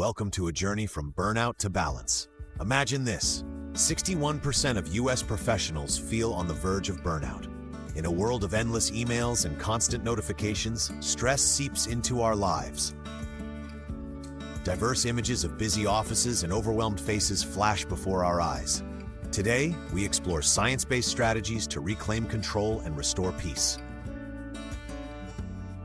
Welcome to a journey from burnout to balance. Imagine this: 61% of US professionals feel on the verge of burnout. In a world of endless emails and constant notifications, stress seeps into our lives. Diverse images of busy offices and overwhelmed faces flash before our eyes. Today, we explore science-based strategies to reclaim control and restore peace.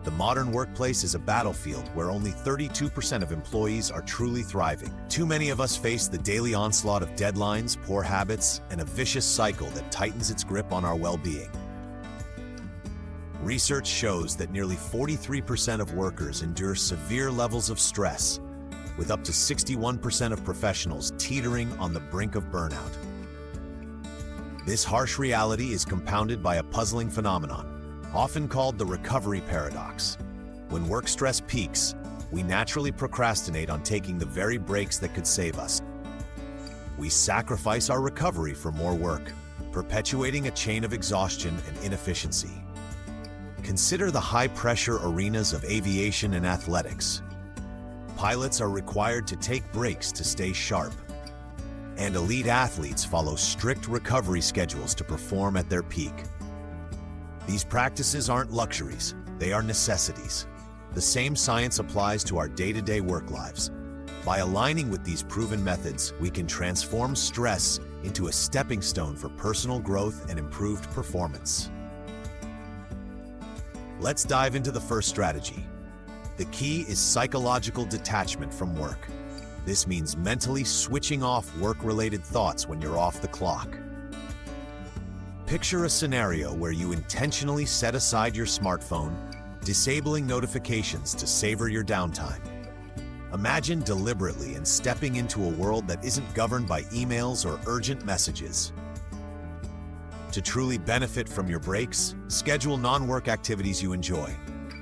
The modern workplace is a battlefield where only 32% of employees are truly thriving. Too many of us face the daily onslaught of deadlines, poor habits, and a vicious cycle that tightens its grip on our well-being. Research shows that nearly 43% of workers endure severe levels of stress, with up to 61% of professionals teetering on the brink of burnout. This harsh reality is compounded by a puzzling phenomenon, often called the recovery paradox. When work stress peaks, we naturally procrastinate on taking the very breaks that could save us. We sacrifice our recovery for more work, perpetuating a chain of exhaustion and inefficiency. Consider the high-pressure arenas of aviation and athletics. Pilots are required to take breaks to stay sharp, and elite athletes follow strict recovery schedules to perform at their peak. These practices aren't luxuries, they are necessities. The same science applies to our day-to-day work lives. By aligning with these proven methods, we can transform stress into a stepping stone for personal growth and improved performance. Let's dive into the first strategy. The key is psychological detachment from work. This means mentally switching off work-related thoughts when you're off the clock. Picture a scenario where you intentionally set aside your smartphone, disabling notifications to savor your downtime. Imagine deliberately and stepping into a world that isn't governed by emails or urgent messages. To truly benefit from your breaks, schedule non-work activities you enjoy,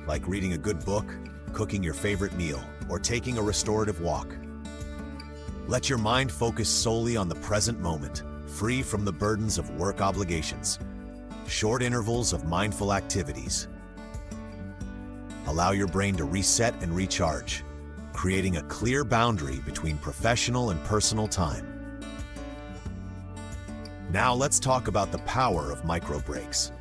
like reading a good book, cooking your favorite meal, or taking a restorative walk. Let your mind focus solely on the present moment, free from the burdens of work obligations. Short intervals of mindful activities allow your brain to reset and recharge, creating a clear boundary between professional and personal time. Now let's talk about the power of micro breaks.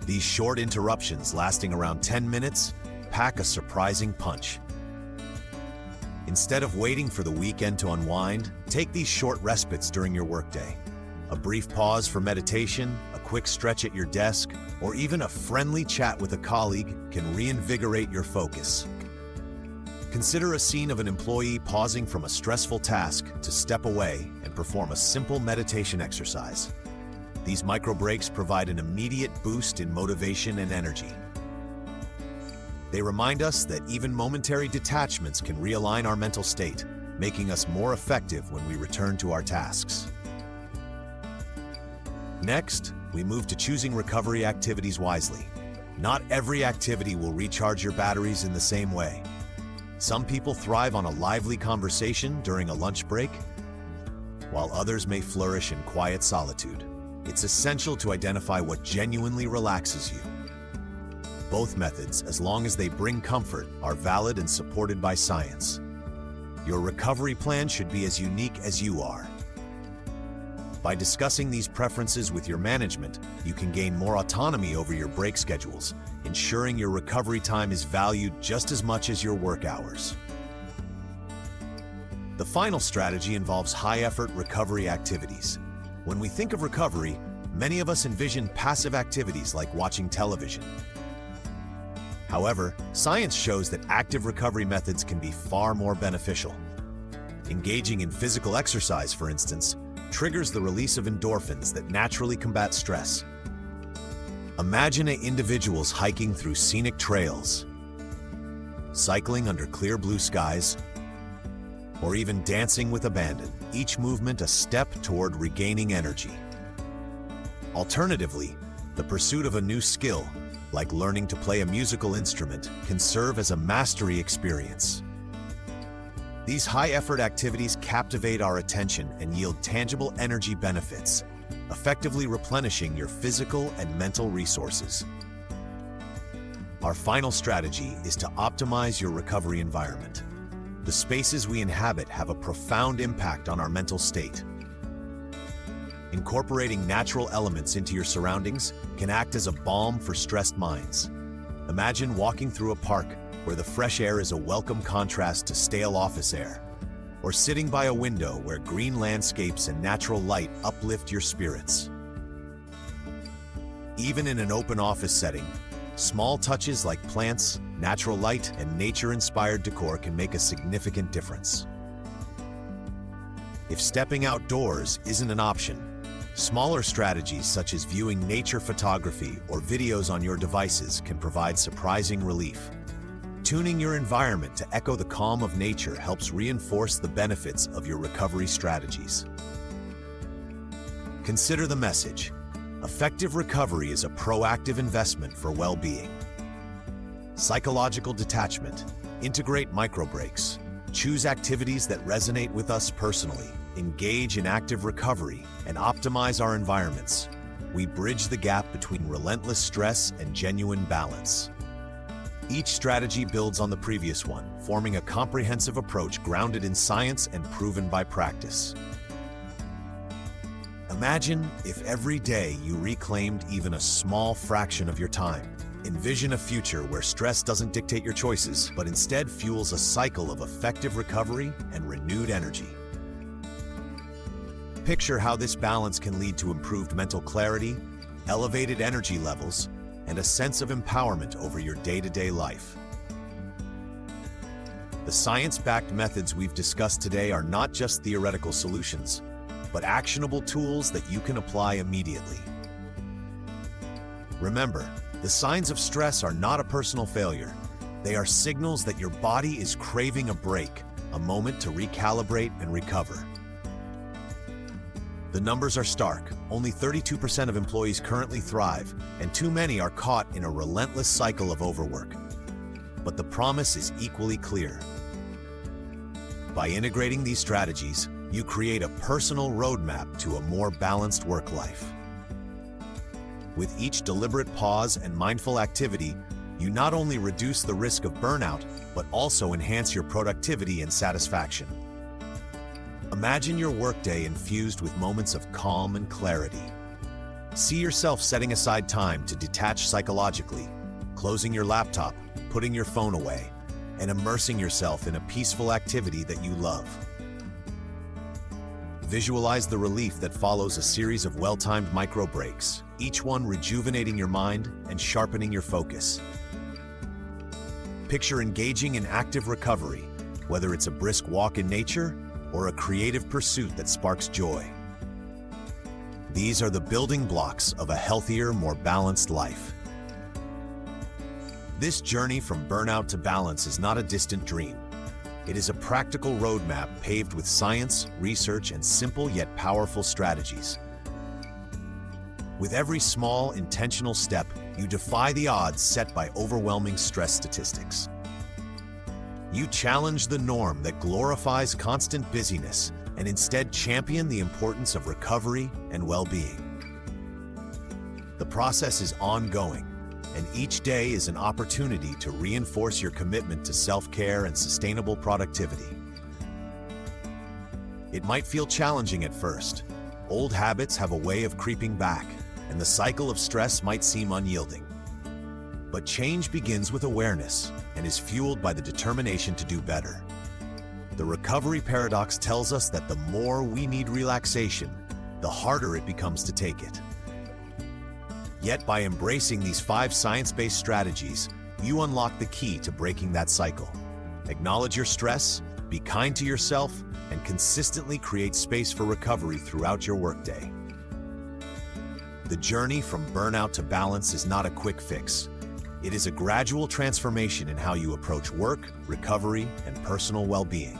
These short interruptions, lasting around 10 minutes, pack a surprising punch. Instead of waiting for the weekend to unwind, take these short respites during your workday. A brief pause for meditation, a quick stretch at your desk, or even a friendly chat with a colleague can reinvigorate your focus. Consider a scene of an employee pausing from a stressful task to step away and perform a simple meditation exercise. These micro breaks provide an immediate boost in motivation and energy. They remind us that even momentary detachments can realign our mental state, making us more effective when we return to our tasks. Next, we move to choosing recovery activities wisely. Not every activity will recharge your batteries in the same way. Some people thrive on a lively conversation during a lunch break, while others may flourish in quiet solitude. It's essential to identify what genuinely relaxes you. Both methods, as long as they bring comfort, are valid and supported by science. Your recovery plan should be as unique as you are. By discussing these preferences with your management, you can gain more autonomy over your break schedules, ensuring your recovery time is valued just as much as your work hours. The final strategy involves high-effort recovery activities. When we think of recovery, many of us envision passive activities like watching television. However, science shows that active recovery methods can be far more beneficial. Engaging in physical exercise, for instance, triggers the release of endorphins that naturally combat stress. Imagine individuals hiking through scenic trails, cycling under clear blue skies, or even dancing with abandon, each movement a step toward regaining energy. Alternatively, the pursuit of a new skill, like learning to play a musical instrument, can serve as a mastery experience. These high-effort activities captivate our attention and yield tangible energy benefits, effectively replenishing your physical and mental resources. Our final strategy is to optimize your recovery environment. the spaces we inhabit have a profound impact on our mental state. Incorporating natural elements into your surroundings can act as a balm for stressed minds. Imagine walking through a park where the fresh air is a welcome contrast to stale office air, or sitting by a window where green landscapes and natural light uplift your spirits. Even in an open office setting, small touches like plants, natural light, and nature-inspired decor can make a significant difference. If stepping outdoors isn't an option, smaller strategies such as viewing nature photography or videos on your devices can provide surprising relief. Tuning your environment to echo the calm of nature helps reinforce the benefits of your recovery strategies. Consider the message: effective recovery is a proactive investment for well-being. Psychological detachment. Integrate micro breaks. Choose activities that resonate with us personally. Engage in active recovery and optimize our environments. We bridge the gap between relentless stress and genuine balance. Each strategy builds on the previous one, forming a comprehensive approach grounded in science and proven by practice. Imagine if every day you reclaimed even a small fraction of your time. Envision a future where stress doesn't dictate your choices, but instead fuels a cycle of effective recovery and renewed energy. Picture how this balance can lead to improved mental clarity, elevated energy levels, and a sense of empowerment over your day-to-day life. The science-backed methods we've discussed today are not just theoretical solutions, but actionable tools that you can apply immediately. Remember, the signs of stress are not a personal failure. They are signals that your body is craving a break, a moment to recalibrate and recover. The numbers are stark. Only 32% of employees currently thrive, and too many are caught in a relentless cycle of overwork. But the promise is equally clear. By integrating these strategies, you create a personal roadmap to a more balanced work life. With each deliberate pause and mindful activity, you not only reduce the risk of burnout, but also enhance your productivity and satisfaction. Imagine your workday infused with moments of calm and clarity. See yourself setting aside time to detach psychologically, closing your laptop, putting your phone away, and immersing yourself in a peaceful activity that you love. Visualize the relief that follows a series of well-timed micro breaks, each one rejuvenating your mind and sharpening your focus. Picture engaging in active recovery, whether it's a brisk walk in nature or a creative pursuit that sparks joy. These are the building blocks of a healthier, more balanced life. This journey from burnout to balance is not a distant dream. It is a practical roadmap paved with science, research, and simple yet powerful strategies. With every small, intentional step, you defy the odds set by overwhelming stress statistics. You challenge the norm that glorifies constant busyness and instead champion the importance of recovery and well-being. The process is ongoing, and each day is an opportunity to reinforce your commitment to self-care and sustainable productivity. It might feel challenging at first. Old habits have a way of creeping back, and the cycle of stress might seem unyielding. But change begins with awareness and is fueled by the determination to do better. The recovery paradox tells us that the more we need relaxation, the harder it becomes to take it. Yet by embracing these 5 science-based strategies, you unlock the key to breaking that cycle. Acknowledge your stress, be kind to yourself, and consistently create space for recovery throughout your workday. The journey from burnout to balance is not a quick fix. It is a gradual transformation in how you approach work, recovery, and personal well-being.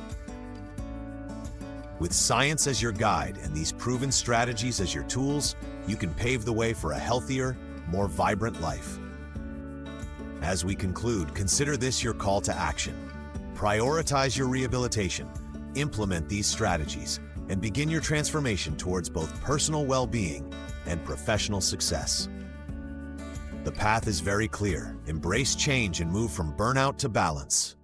With science as your guide and these proven strategies as your tools, you can pave the way for a healthier, more vibrant life. As we conclude, consider this your call to action. Prioritize your rehabilitation, implement these strategies, and begin your transformation towards both personal well-being and professional success. The path is very clear. Embrace change and move from burnout to balance.